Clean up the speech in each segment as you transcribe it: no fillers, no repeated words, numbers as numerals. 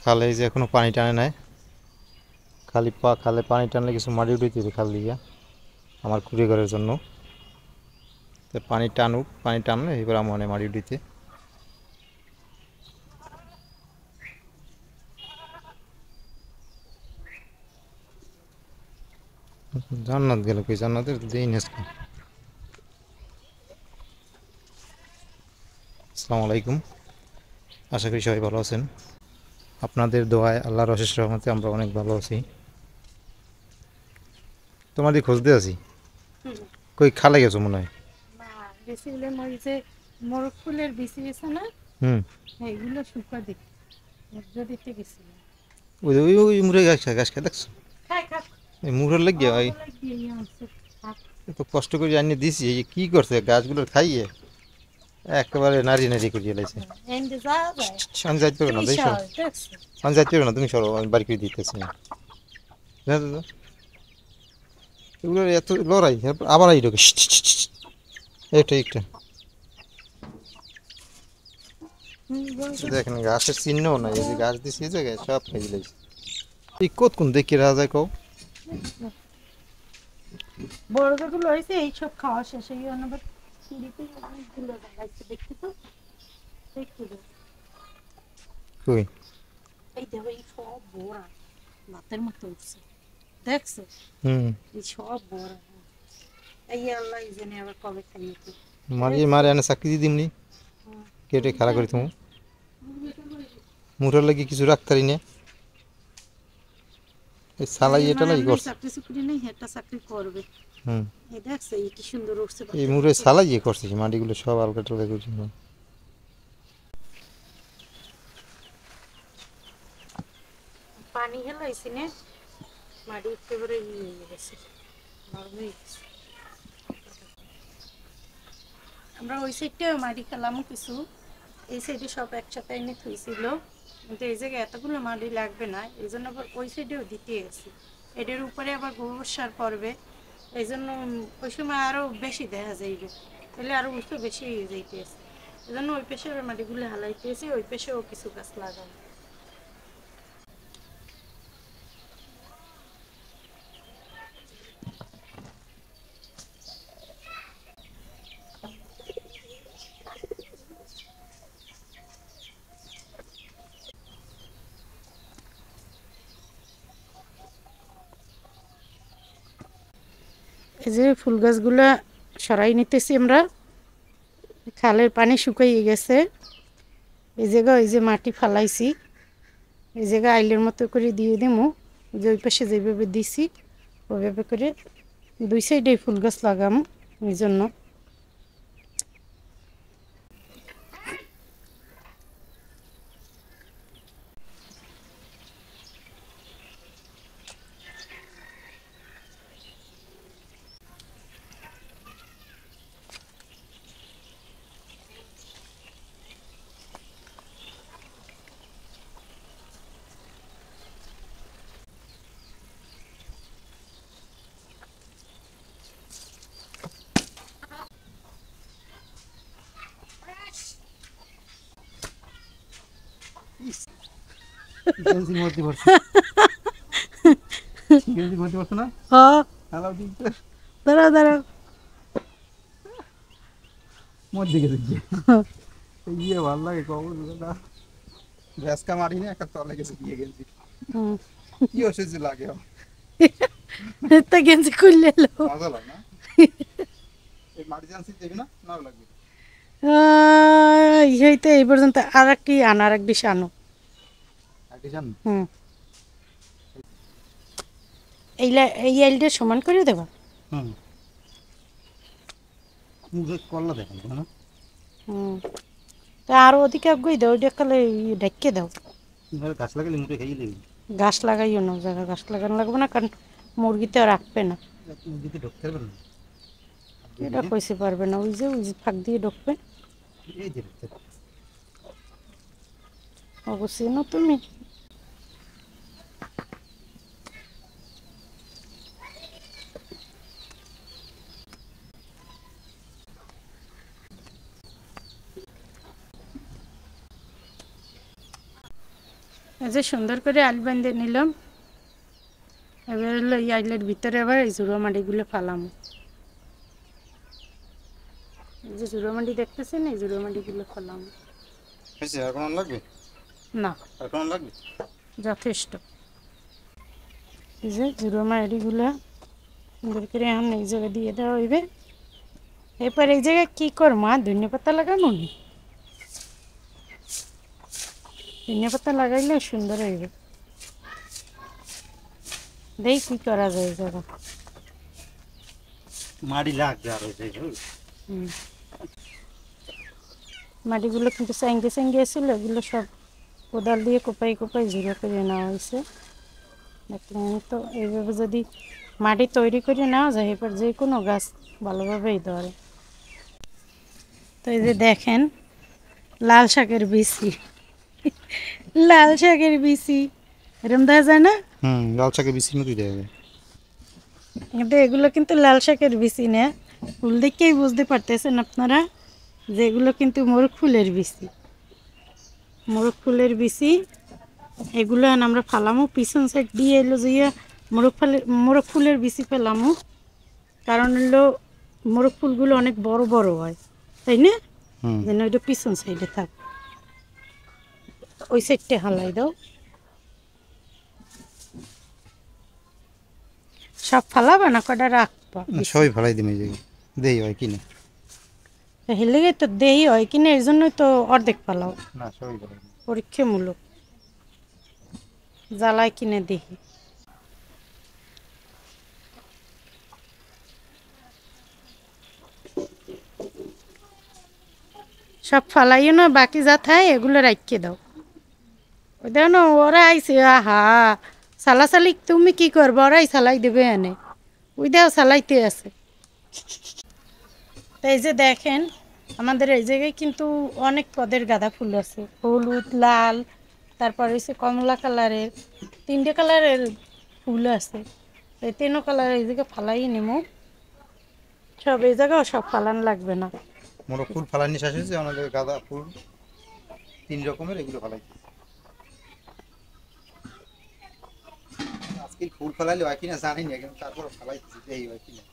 খালে যে এখনো পানি টানে নাই, খালে পানি টানলে কিছু মাটি উঠেছে খাল দিয়ে আমার কুড়ি ঘরের জন্য। তো পানি টানুক, পানি টানলে এবার আমার মাটি উঠিতে জান্নাত গেল কই, জান্নাতের দিই নেসকা। আসসালামু আলাইকুম, আশা করি সবাই ভালো আছেন। আপনাদের দোয়ায় আল্লাহর অশেষ রহমতে আমরা অনেক ভালো আছি। তোমার দিয়ে খুঁজতে আছি, কই খালে গেছো মনে হয়। মোরগ ফুলের বিচি আছে না, হুম, এইগুলো শুকা দিই দিতে গেছিল। ওই ওই ওই মুড়ে গাছ গাছ খেয়ে দেখছো, খাই খাক এই মুড়ের লাগিয়ে ওই ওগুলো দিয়ে আনছে। এত কষ্ট করে আনিয়ে দিছি, এই কি করছে গাছগুলো খাইয়ে একেবারে নারী নারী করিয়ে লাইছে। এন্ডে যাওয়া যায় আমি যাইতে পারবো না, দেখছো, বিশাল দেখছো। আমি যাইতে পারবো না, তুমি সরো, আমি বাড়ি করে দিতেছি না। জানো তো, এগুলো এত লড়াই, আবার এই ঢোকে এটা একটা বলছে দেখেন গাছের চিহ্নও নাই, এই যে গাছ দিছি এই জায়গায় সব খাই লাইছে। এই কতক্ষণ দেখি রাজা কও। বড়গুলো হয়েছে এইসব খাওয়া শেষ হয়ে গিয়ে আবার সিঁড়িতে অনেকগুলো দেখাচ্ছে, দেখছি তো দেখছি তো। কই এই দেখো এই সব বড়া ভাতের মতো উঠছে, দেখছো হুম, এই সব বড়া। এই আল্লাহ জানে আবার কবে খাইয়েছে। মারিয়ে মারে আনে চাকরি দিয়ে দিমনি, কেটে খাড়া করি তুমি মুঠোর লাগি কিছু রাখতারি না, এই সালাই এটা লাই করছে। চাকরি চুকরি নেই, একটা চাকরি করবে। হুম, এই দেখছে এই কি সুন্দর উঠছে এই ভাতের মুঠে মতো। সালাই করছে, মাটিগুলো সব আলগা টালগা করছে। পানি হেলাইছি না, মাটি একেবারে ইয়ে হয়ে গেছে, নরম হয়ে গেছে। আমরা ওই সাইডটা মাটি খেলাম কিছু, এই সাইডে সব একসাথে এনে থুইছিল, কিন্তু এই জায়গায় এতগুলো মাটি লাগবে না, এই জন্য আবার ওই সাইডেও দিতে গেছি। এটার উপরে আবার গোবর সার পড়বে, এই জন্য ওই সময় আরও বেশি দেখা যাইবে, তাহলে আরও উঁচু বেশি হয়ে যাইতেছে। এই জন্য ওই পেশে মাটিগুলো হালাইতেছি, ওই পেশেও কিছু গাছ লাগানো। এই যে ফুল গাছগুলা সরাই নিতেছি আমরা, খালের পানি শুকাইয়ে গেছে। এই জায়গা ওই যে মাটি ফালাইছি, এই জায়গা আইলের মতো করে দিয়ে দেবো, যে ওই পাশে যেভাবে দিছি ওইভাবে করে দুই সাইডে ফুল গাছ লাগাম এই জন্য। গেঞ্জি মধ্যে পড়ছে, গেঞ্জি মধ্যে পড়ছে না, হ্যাঁ হালাও দিতে দাঁড়াও দাঁড়াও। মধ্যে গেছে গিয়ে গিয়ে ভালো লাগে কবর না, ভ্যাসকা মারি না একটা তলে গেছে গিয়ে গেঞ্জি, হুম, কি অসহ্য লাগে আমার। তা গেঞ্জি খুললে এলো। মজা লাগে না, এই মাটি জানছি দেখবি না, না লাগবে। হইতে এই পর্যন্ত আর কি আনো, আর এক ডিশ আনো। আগে জান হুম, এই আইলটা সমান করে দেবা। হুম, মুখে কল্লা দেখেন না, হুম, তা আরো ওদিকে আগুই দাও, ওইটা কালে ঢেকে দাও। গাছ লাগালে মুখে খাইয়ে দেবে, গাছ লাগাইও না, জায়গা গাছ লাগানো লাগবে না, কারণ মুরগিতে রাখবে না। মুরগিতে ঢুকতে পারবে না, এটা কইতে পারবে না, ওই যে ফাঁক দিয়ে ঢুকবে। এই যে ঢুকতে অবশ্যই না তুমি। এই যে সুন্দর করে আল বান্ধে নিলাম। এবার হলো এই আইলের ভিতরে আবার এই জুড়ো মাটিগুলো ফালাম। এই যে জুড়ো মাটি দেখতেছেন, এই জুড়ো মাটিগুলো ফালাম। আর কোন লাগবে? না, আর কোন লাগবে? যথেষ্ট। এই যে জুড়ো মাটিগুলো সুন্দর করে এখন এই জায়গায় দিয়ে দেওয়া হইবে। এরপর এই জায়গায় কী করবো, ধনিয়া পাতা লাগানো নি। ধনিয়া পাতা লাগাইলে সুন্দর হইবে। দেখি কি করা যায় এই জায়গা। মাটি লাগবে আর মাটিগুলো কিন্তু স্যাঙ্গে স্যাঙ্গে এসেছিল, এগুলো সব কোদাল দিয়ে কোপাই কোপাই ঝুড়ো করে নেওয়া হয়েছে। দেখলেন তো, এইভাবে যদি মাটি তৈরি করে নেওয়া যায় এরপর যে কোনো গাছ ভালোভাবেই ধরে। তো এই যে দেখেন লাল শাকের বিচি, লাল শাকের বিচি এরম দেখা যায় না? লাল শাকের বিচির মতোই দেওয়া যায়। কিন্তু এগুলো কিন্তু লাল শাকের বিচি না, ফুল দেখেই বুঝতে পারতেছেন আপনারা যে এগুলো কিন্তু মোরগ ফুলের বিচি। মোরগ ফুলের বিচি এগুলো আমরা ফালামো পিছন সাইড দিয়ে এলো যে মোরগ ফুলের বিচি ফেলামো, কারণ হলো মোরগ ফুলগুলো অনেক বড় বড় হয়, তাই না? যেন ওইটা পিছন সাইডে থাক। ওই সাইডটা হালাই দাও। সব ফালাবে না, কটা রাখবা? সবাই ফালাই দিমে যাই দেই হয় কিনা। হেলে তো দেই হয় কিনা, এর জন্যই তো অর্ধেক ফালাও। না সবাই ফালাই পরীক্ষামূলক জ্বালায় কিনে দেখি। সব ফালাইও না, বাকি যা থায় এগুলো রাখিয়ে দাও। ওই দেখো না ওরা আইসে, আহা সালাসালি তুমি কি করবো, ওরাই সালাই দেবে এনে। ওই দেখো সালাইতে আছে। তো এই যে দেখেন আমাদের এই জায়গায় কিন্তু অনেক পদের গাঁদা ফুল আছে, হলুদ, লাল, তারপর হচ্ছে কমলা কালারের, 3টে কালারের ফুল আছে। এই 3 কালার এই জায়গায় ফালাই নেবো সব, এই জায়গাও সব ফালান লাগবে না। মোর ফুল ফালানি শেষ হয়েছে, আমাদের গাঁদা ফুল 3 রকমের, এগুলো ফালাই। আজকে ফুল ফালাইলে হয় কিনা জানি না, কিন্তু তারপর ফালাই দিতে হয় কিনা।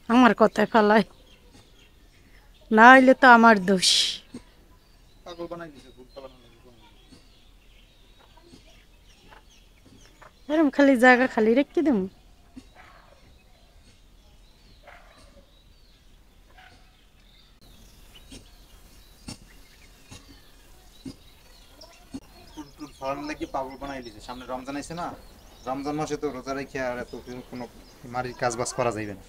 আমার কথায় ফালাই না হইলে তো আমার দোষ। পাগল বানাই দিছে ফুল ফালানো লাগবে। এরকম খালি জায়গা খালি রেখে দেবো। ফুল ফালানো লাগি পাগল বানাই দিছে। সামনে রমজান আইছে না, রমজান মাসে তো রোজা রেখে আর এত কোনো মাটির কাজ বাজ করা যাবে না,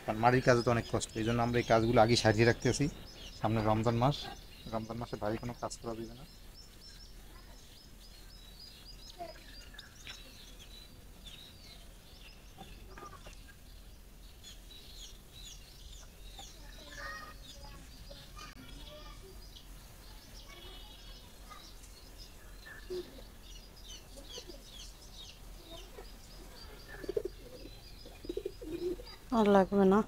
কারণ মাটির কাজে তো অনেক কষ্ট। এই জন্য আমরা এই কাজগুলো আগে সাজিয়ে রাখতেছি। সামনে রমজান মাস, রমজান মাসে ভারী কোনো কাজ করা যাবে না। আর লাগবে না।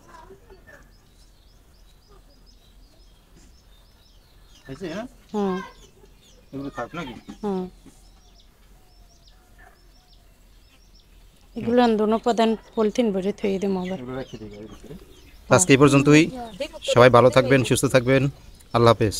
হয়েছে হ্যাঁ, হুম এগুলো থাক নাকি? হুম, এগুলো দুনো প্রধান পলিথিন ভরে থইয়ে দেবো আবার। আজকে এই পর্যন্তই। সবাই ভালো থাকবেন, সুস্থ থাকবেন। আল্লাহ হাফেজ।